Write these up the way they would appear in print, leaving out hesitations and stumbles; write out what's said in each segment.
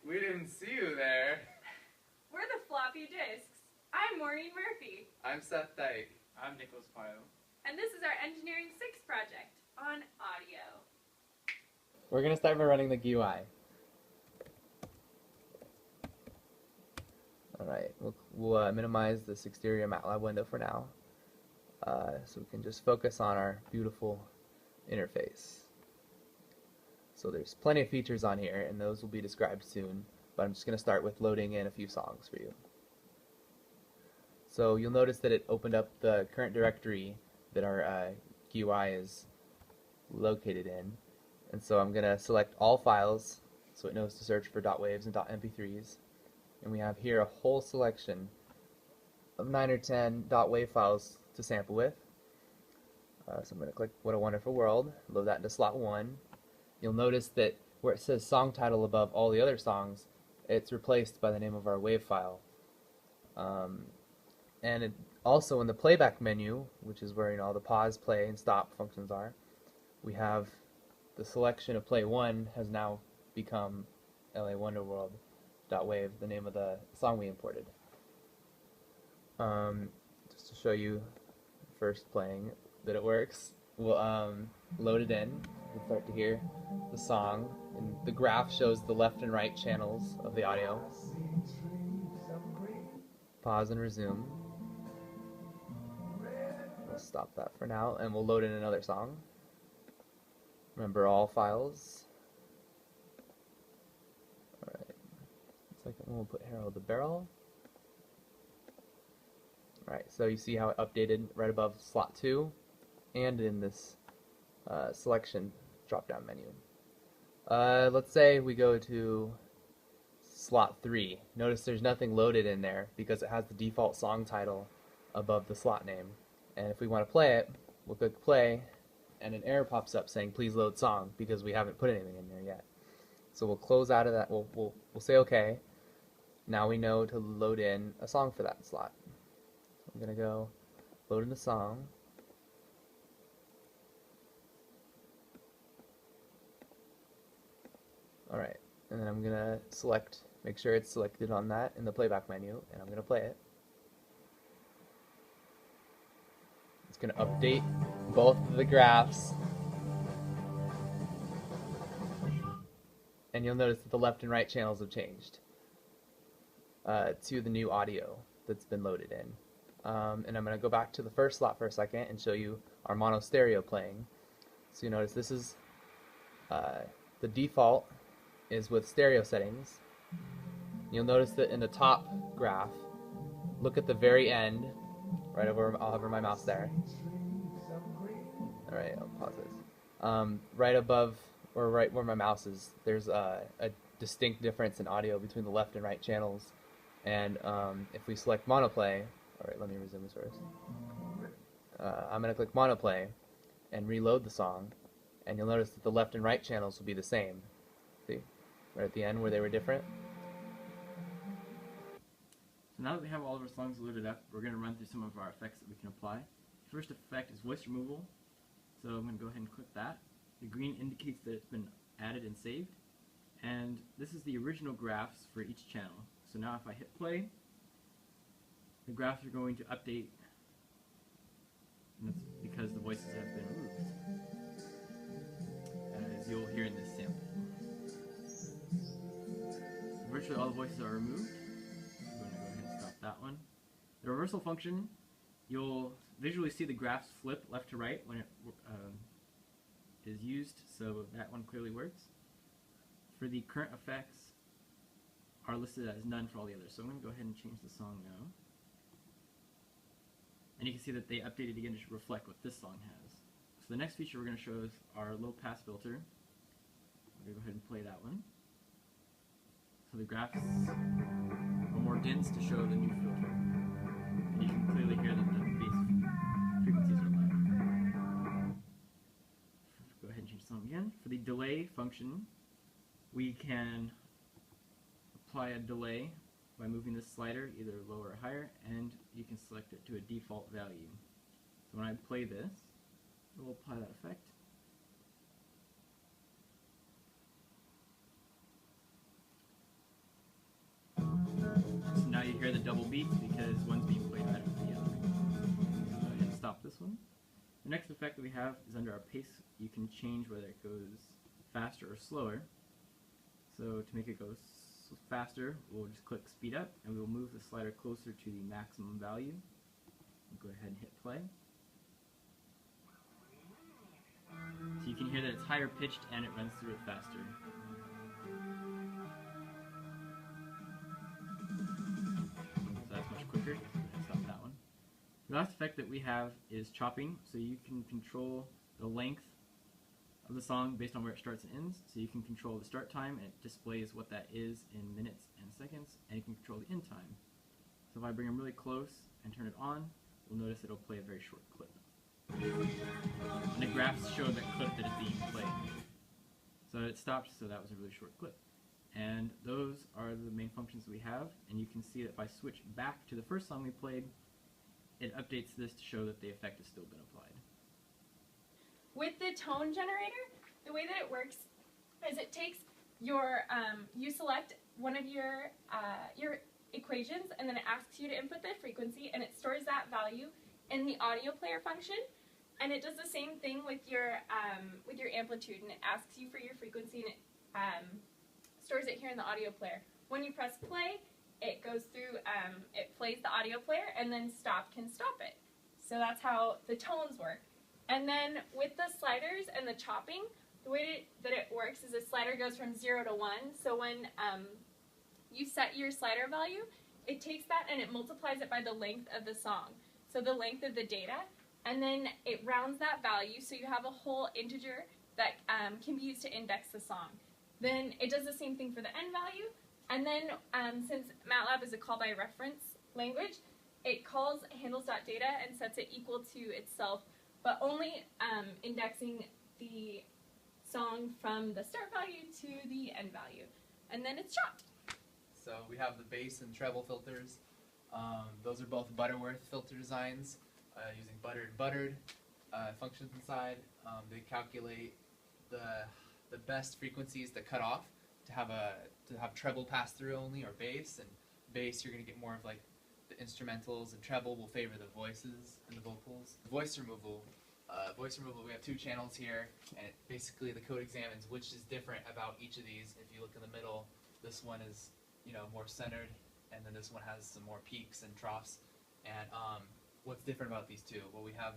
We didn't see you there. We're the Floppy Disks. I'm Maureen Murphy. I'm Seth Dike. I'm Nicholas Pyle. And this is our Engineering 6 project on audio. We're going to start by running the GUI. Alright, we'll minimize this exterior MATLAB window for now, so we can just focus on our beautiful interface. So there's plenty of features on here, and those will be described soon, but I'm just going to start with loading in a few songs for you. So you'll notice that it opened up the current directory that our GUI is located in, and so I'm going to select all files so it knows to search for .waves and .mp3s. And we have here a whole selection of 9 or 10 .wave files to sample with. So I'm going to click What a Wonderful World, load that into slot 1. You'll notice that where it says song title above all the other songs, it's replaced by the name of our wave file. And also in the playback menu, which is where all the pause, play, and stop functions are, we have the selection of play 1 has now become LA Wonderworld.wave, the name of the song we imported. Just to show you first playing that it works, we'll load it in. You can start to hear the song, and the graph shows the left and right channels of the audio. Pause and resume. We'll stop that for now, and we'll load in another song. Remember all files. Second one, we'll put Harold the Barrel. Alright, so you see how it updated right above slot 2 and in this selection drop-down menu. Let's say we go to slot 3. Notice there's nothing loaded in there because it has the default song title above the slot name. And if we want to play it, we'll click play, and an error pops up saying please load song because we haven't put anything in there yet. So we'll close out of that. We'll say OK. Now we know to load in a song for that slot. So I'm going to go load in the song. Alright, and then I'm going to select, make sure it's selected on that in the playback menu, and I'm going to play it. It's going to update both of the graphs. And you'll notice that the left and right channels have changed to the new audio that's been loaded in. And I'm going to go back to the first slot for a second and show you our mono stereo playing. So you notice this is the default is with stereo settings. You'll notice that in the top graph, look at the very end, right over, I'll hover my mouse there. Alright, I'll pause this. Right above, or right where my mouse is, there's a distinct difference in audio between the left and right channels. And if we select monoplay, alright, let me resume this first. I'm going to click monoplay and reload the song, and you'll notice that the left and right channels will be the same. See? Right at the end where they were different. So now that we have all of our songs loaded up, we're going to run through some of our effects that we can apply. The first effect is voice removal. So I'm going to go ahead and click that. The green indicates that it's been added and saved. And this is the original graphs for each channel. So now if I hit play, the graphs are going to update, and that's because the voices have been removed, as you'll hear in this sample. Virtually all the voices are removed. I'm going to go ahead and stop that one. The reversal function, you'll visually see the graphs flip left to right when it is used, so that one clearly works. For the current effects, are listed as none for all the others. So I'm going to go ahead and change the song now. And you can see that they updated again to reflect what this song has. So the next feature we're going to show is our low pass filter. I'm going to go ahead and play that one. So the graphs are more dense to show the new filter. And you can clearly hear that the bass frequencies are loud. Go ahead and change the song again. For the delay function, we can apply a delay by moving this slider either lower or higher, and you can select it to a default value. So when I play this, it will apply that effect. double beats because one's being played right after the other. So go ahead and stop this one. The next effect that we have is under our pace. You can change whether it goes faster or slower. So to make it go faster, we'll just click speed up and we'll move the slider closer to the maximum value. Go ahead and hit play. So you can hear that it's higher pitched and it runs through it faster. So that's much quicker. So go ahead and stop that one. The last effect that we have is chopping. So you can control the length of the song based on where it starts and ends. So you can control the start time and it displays what that is in minutes and seconds, and you can control the end time. So if I bring them really close and turn it on, we'll notice it'll play a very short clip. And the graphs show that clip that is being played. So it stopped, so that was a really short clip. And those are the main functions that we have, and you can see that if I switch back to the first song we played, it updates this to show that the effect has still been applied. With the tone generator, the way that it works is it takes your, you select one of your equations, and then it asks you to input the frequency, and it stores that value in the audio player function. And it does the same thing with your amplitude, and it asks you for your frequency, and it stores it here in the audio player. When you press play, it goes through, it plays the audio player, and then stop can stop it. So that's how the tones work. And then with the sliders and the chopping, the way that it works is a slider goes from 0 to 1. So when you set your slider value, it takes that and it multiplies it by the length of the song. So the length of the data, and then it rounds that value so you have a whole integer that can be used to index the song. Then it does the same thing for the end value, and then since MATLAB is a call by reference language, it calls handles.data and sets it equal to itself, but only indexing the song from the start value to the end value. And then it's chopped. So we have the bass and treble filters. Those are both Butterworth filter designs using buttered functions inside. They calculate the best frequencies to cut off to have treble pass through only, or bass. And bass, you're going to get more of like the instrumentals, and treble will favor the voices and the vocals. Voice removal, we have two channels here, and basically the code examines which is different about each of these. If you look in the middle, this one is more centered, and then this one has some more peaks and troughs. And what's different about these two? Well, we have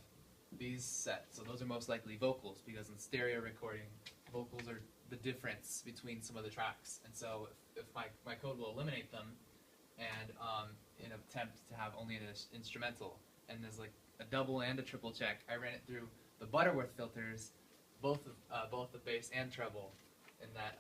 these set, so those are most likely vocals, because in stereo recording, vocals are the difference between some of the tracks. And so if my code will eliminate them, and in an attempt to have only an instrumental, and there's like a double and a triple check, I ran it through the Butterworth filters, both the bass and treble, in that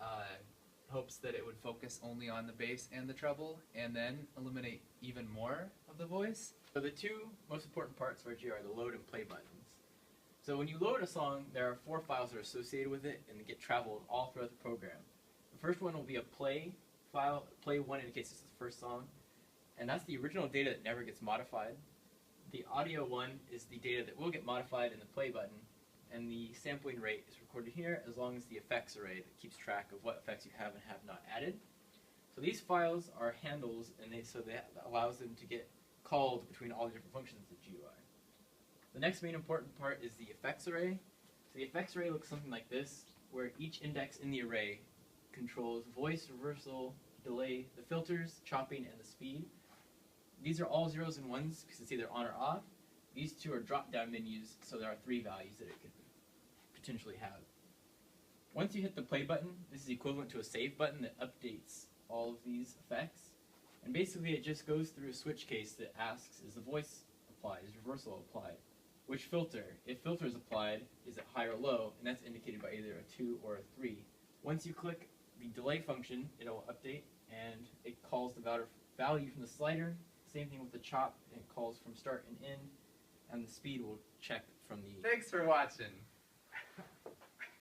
hopes that it would focus only on the bass and the treble, and then eliminate even more of the voice. So the two most important parts right here are the load and play buttons. So when you load a song, there are 4 files that are associated with it, and they get traveled all throughout the program. The first one will be a play file. Play 1 indicates it's the first song, and that's the original data that never gets modified. The audio 1 is the data that will get modified in the play button, and the sampling rate is recorded here, as long as the effects array that keeps track of what effects you have and have not added. So these files are handles, and that allows them to get called between all the different functions of the GUI. The next main important part is the effects array. So the effects array looks something like this, where each index in the array controls voice, reversal, delay, the filters, chopping, and the speed. These are all 0s and 1s because it's either on or off. These two are drop-down menus, so there are 3 values that it could potentially have. Once you hit the play button, this is equivalent to a save button that updates all of these effects. And basically it just goes through a switch case that asks, is the voice applied, is reversal applied? Which filter? If filter is applied, is it high or low? And that's indicated by either a 2 or a 3. Once you click the delay function, it'll update, and it calls the value from the slider. Same thing with the chop, and it calls from start and end, and the speed will check from the... Thanks for watching.